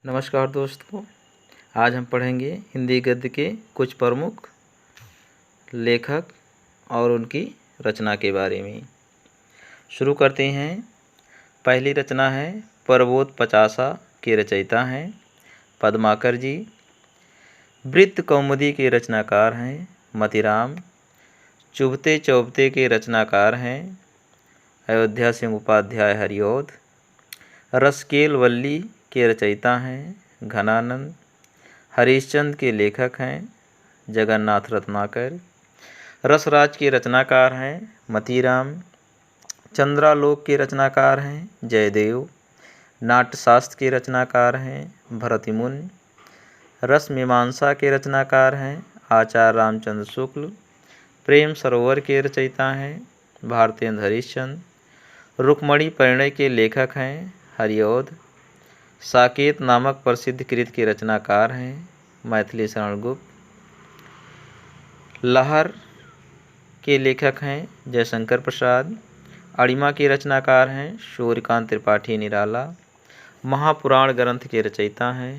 नमस्कार दोस्तों, आज हम पढ़ेंगे हिंदी गद्य के कुछ प्रमुख लेखक और उनकी रचना के बारे में। शुरू करते हैं। पहली रचना है प्रबोध पचासा के रचयिता हैं पद्माकर जी। वृत्त कौमुदी के रचनाकार हैं मतिराम। चुभते चौबते के रचनाकार हैं अयोध्या सिंह उपाध्याय हरिऔध। रसकेल वल्ली के रचयिता हैं घनानंद। हरिश्चंद्र के लेखक हैं जगन्नाथ रत्नाकर। रसराज के रचनाकार हैं मतिराम। चंद्रालोक के रचनाकार हैं जयदेव। नाट्यशास्त्र के रचनाकार हैं भरतमुनि। रस मीमांसा के रचनाकार हैं आचार्य रामचंद्र शुक्ल। प्रेम सरोवर के रचयिता हैं भारतेंद्र हरिश्चंद्र। रुक्मणी परिणय के लेखक हैं हरिऔध। साकेत नामक प्रसिद्ध कृत के रचनाकार हैं मैथिली शरण गुप्त। लहर के लेखक हैं जयशंकर प्रसाद। अणिमा के रचनाकार हैं सूर्यकांत त्रिपाठी निराला। महापुराण ग्रंथ के रचयिता हैं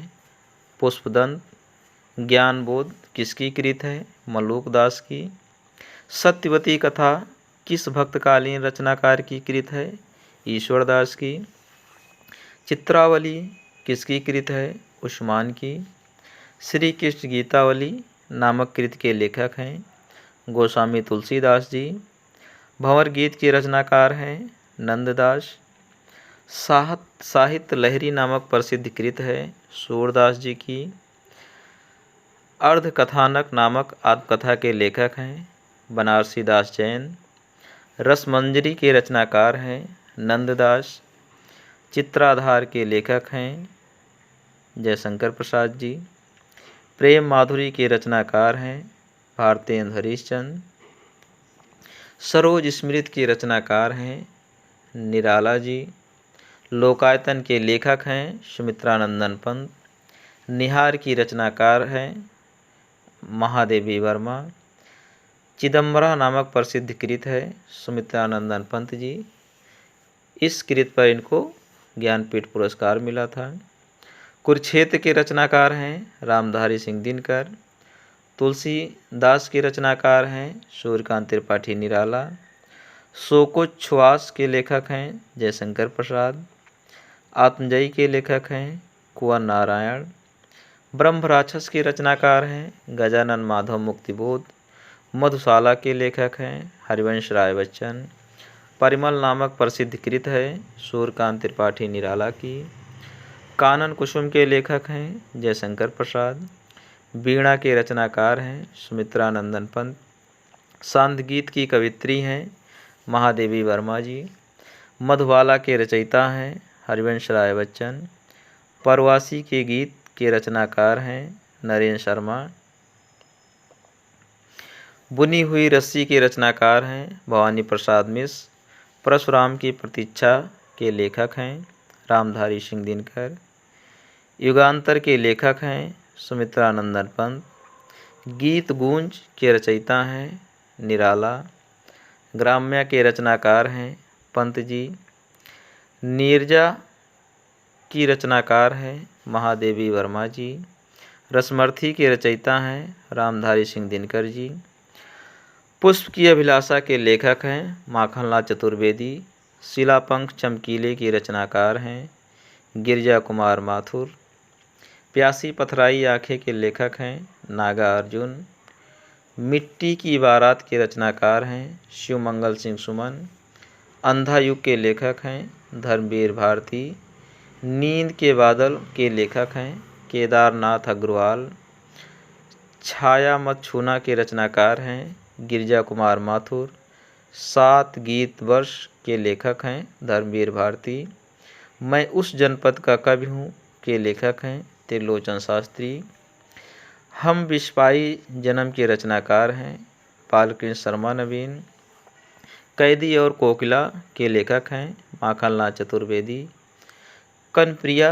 पुष्पदंत। ज्ञानबोध किसकी कृत है मल्लूक दास की। सत्यवती कथा किस भक्तकालीन रचनाकार की कृत है ईश्वरदास की। चित्रावली किसकी कृत है उस्मान की। श्री कृष्ण गीतावली नामक कृत के लेखक हैं गोस्वामी तुलसीदास जी। भंवर गीत के रचनाकार हैं नंददास। साहित्य लहरी नामक प्रसिद्ध कृत है सूरदास जी की। अर्धकथानक नामक आत्मकथा के लेखक हैं बनारसी दास जैन। रसमंजरी के रचनाकार हैं नंददास। चित्राधार के लेखक हैं जयशंकर प्रसाद जी। प्रेम माधुरी के रचनाकार हैं भारतेंद्र हरिश्चंद्र। सरोज स्मृति के रचनाकार हैं निराला जी। लोकायतन के लेखक हैं सुमित्रानंदन पंत। निहार की रचनाकार हैं महादेवी वर्मा। चिदम्बरा नामक प्रसिद्ध कृत है सुमित्रानंदन पंत जी। इस कृत पर इनको ज्ञानपीठ पुरस्कार मिला था। कुरुक्षेत्र के रचनाकार हैं रामधारी सिंह दिनकर। तुलसीदास के रचनाकार हैं सूर्यकांत त्रिपाठी निराला। शोकोच्छ्वास के लेखक हैं जयशंकर प्रसाद। आत्मजयी के लेखक हैं कुंवर नारायण। ब्रह्मराक्षस के रचनाकार हैं गजानन माधव मुक्तिबोध। मधुशाला के लेखक हैं हरिवंश राय बच्चन। परिमल नामक प्रसिद्ध कृत है सूर्यकांत त्रिपाठी निराला की। कानन कुसुम के लेखक हैं जयशंकर प्रसाद। वीणा के रचनाकार हैं सुमित्रानंदन पंत। सांध्य गीत की कवित्री हैं महादेवी वर्मा जी। मधुबाला के रचयिता हैं हरिवंश राय बच्चन। परवासी के गीत के रचनाकार हैं नरेंद्र शर्मा। बुनी हुई रस्सी के रचनाकार हैं भवानी प्रसाद मिश्र। परशुराम की प्रतीक्षा के लेखक हैं रामधारी सिंह दिनकर। युगांतर के लेखक हैं सुमित्रानंदन पंत। गीत गूंज के रचयिता हैं निराला। ग्राम्या के रचनाकार हैं पंत जी। नीरजा की रचनाकार हैं महादेवी वर्मा जी। रसमर्थी के रचयिता हैं रामधारी सिंह दिनकर जी। पुष्प की अभिलाषा के लेखक हैं माखनलाल चतुर्वेदी। शिलापंख चमकीले की रचनाकार हैं गिरिजा कुमार माथुर। प्यासी पथराई आँखें के लेखक हैं नागा अर्जुन। मिट्टी की बारात के रचनाकार हैं शिवमंगल सिंह सुमन। अंधा युग के लेखक हैं धर्मवीर भारती। नींद के बादल के लेखक हैं केदारनाथ अग्रवाल। छाया मत छूना के रचनाकार हैं गिरिजा कुमार माथुर। 7 गीत वर्ष के लेखक हैं धर्मवीर भारती। मैं उस जनपद का कवि हूँ के लेखक हैं त्रिलोचन शास्त्री। हम विस्पाई जन्म के रचनाकार हैं बालकृष्ण शर्मा नवीन। कैदी और कोकिला के लेखक हैं माखनलाल चतुर्वेदी। कनप्रिया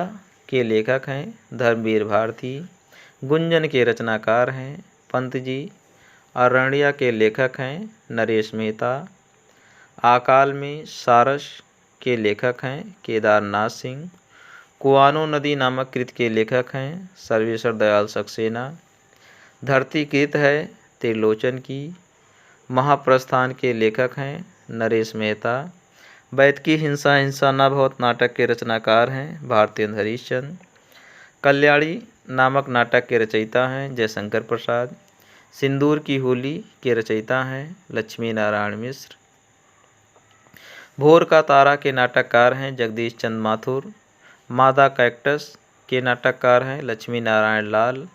के लेखक हैं धर्मवीर भारती। गुंजन के रचनाकार हैं पंत जी। अरण्या के लेखक हैं नरेश मेहता। आकाल में सारस के लेखक हैं केदारनाथ सिंह। कुआनो नदी नामक कृति के लेखक हैं सर्वेश्वर दयाल सक्सेना। धरती कृत है त्रिलोचन की। महाप्रस्थान के लेखक हैं नरेश मेहता। बैतकी हिंसा हिंसा न भवत नाटक के रचनाकार हैं भारतेंद्र हरिश्चंद्र। कल्याणी नामक नाटक के रचयिता हैं जयशंकर प्रसाद। सिंदूर की होली के रचयिता हैं लक्ष्मी नारायण मिश्र। भोर का तारा के नाटककार हैं जगदीश चंद्र माथुर। मादा कैक्टस के नाटककार हैं लक्ष्मी नारायण लाल।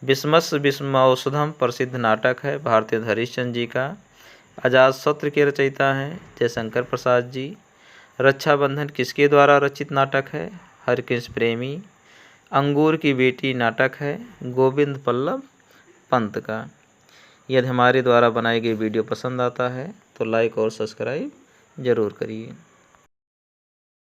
विस्मस्य विस्मौषधम प्रसिद्ध नाटक है भारतेंद्र हरिश्चंद्र जी का। अजातशत्रु के रचयिता हैं जयशंकर प्रसाद जी। रक्षाबंधन किसके द्वारा रचित नाटक है हरकृष्ण प्रेमी। अंगूर की बेटी नाटक है गोविंद पल्लव पंत का। यदि हमारे द्वारा बनाई गई वीडियो पसंद आता है तो लाइक और सब्सक्राइब ज़रूर करिए।